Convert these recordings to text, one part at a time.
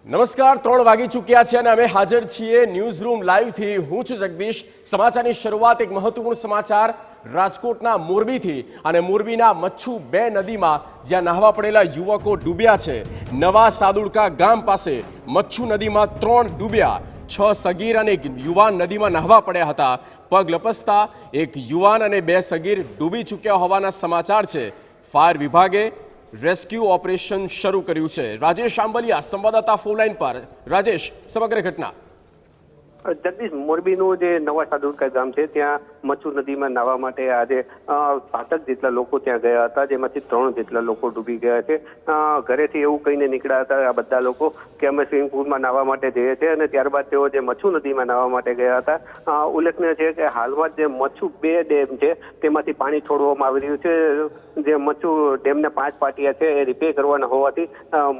નમસ્કાર 3 વાગી ચૂક્યા છે અને અમે હાજર છીએ ન્યૂઝ રૂમ લાઈવ થી। હું છું જગદીશ। સમાચારની શરૂઆત એક મહત્વપૂર્ણ સમાચાર રાજકોટના મોરબીથી અને મોરબીના મચ્છુ 2 નદીમાં જ્યાં નહાવા પડેલા યુવકો ડૂબ્યા છે। નવા સાદુડકા ગામ પાસે મચ્છુ નદીમાં 3 ડૂબ્યા, 6 સગીર અને એક યુવાન નદીમાં નહાવા પડ્યા હતા। પગ લપસતા એક યુવાન અને 2 સગીર ડૂબી ચૂક્યા હોવાના સમાચાર છે। ફાયર વિભાગે રેસ્ક્યુ ઓપરેશન શરૂ કર્યું છે। રાજેશ આંબલિયા સંવાદદાતા ફોન લાઈન પર। રાજેશ, સમગ્ર ઘટના। જગદીશ, મોરબીનું જે નવા સાદુડકા ગામ છે ત્યાં મચ્છુ નદીમાં નાહવા માટે આજે 5 જેટલા લોકો ત્યાં ગયા હતા, જેમાંથી 3 જેટલા લોકો ડૂબી ગયા છે। ઘરેથી એવું કહીને નીકળ્યા હતા આ બધા લોકો કે અમે સ્વિમિંગ પુલમાં નાહવા માટે જઈએ છીએ અને ત્યારબાદ તેઓ જે મચ્છુ નદીમાં નાહવા માટે ગયા હતા। ઉલ્લેખનીય છે કે હાલમાં જે મચ્છુ 2 ડેમ છે તેમાંથી પાણી છોડવામાં આવી રહ્યું છે। જે મચ્છુ ડેમના 5 પાટિયા છે એ રિપેર કરવાના હોવાથી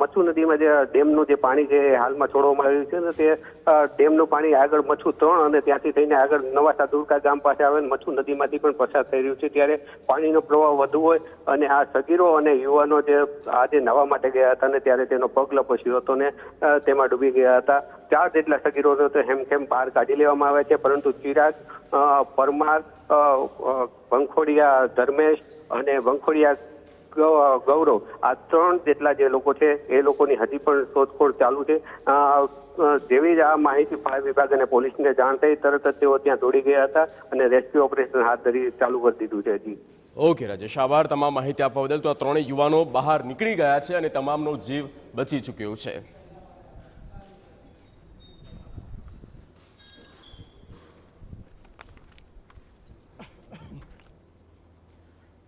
મચ્છુ નદીમાં જે ડેમનું જે પાણી છે એ હાલમાં છોડવામાં આવ્યું છે અને તે ડેમનું પાણી આગળ મચ્છુ 3 અને ત્યાંથી થઈને આગળ નવા સાદુડકા ગામ પાસે આવે મચ્છુ નદીમાંથી પણ પસાર થઈ રહ્યું છે। ત્યારે પાણીનો પ્રવાહ વધુ હોય અને આ સગીરો અને યુવાનો જે આજે નાહવા માટે ગયા હતા ને ત્યારે તેનો પગ લપસ્યો હતો ને તેમાં ડૂબી ગયા હતા। 4 જેટલા સગીરોને તો હેમખેમ બહાર કાઢી લેવામાં આવ્યા છે, પરંતુ ચિરાગ પરમાર, વંખોડિયા ધર્મેશ અને વંખોડિયા ગૌરવ, આ 3 જેટલા જે લોકો છે એ લોકોની હજી પણ શોધખોળ ચાલુ છે। જેવી જ આ માહિતી ફાયર વિભાગ અને પોલીસને જાણ થઈ તરત જ તેઓ ત્યાં દોડી ગયા હતા અને રેસ્ક્યુ ઓપરેશન હાથ ધરી ચાલુ કરી દીધું છે। જી ઓકે રાજેશ, આભાર તમામ માહિતી આપવા બદલ। તો આ 3 યુવાનો બહાર નીકળી ગયા છે અને તમામનો જીવ બચી ચૂક્યો છે।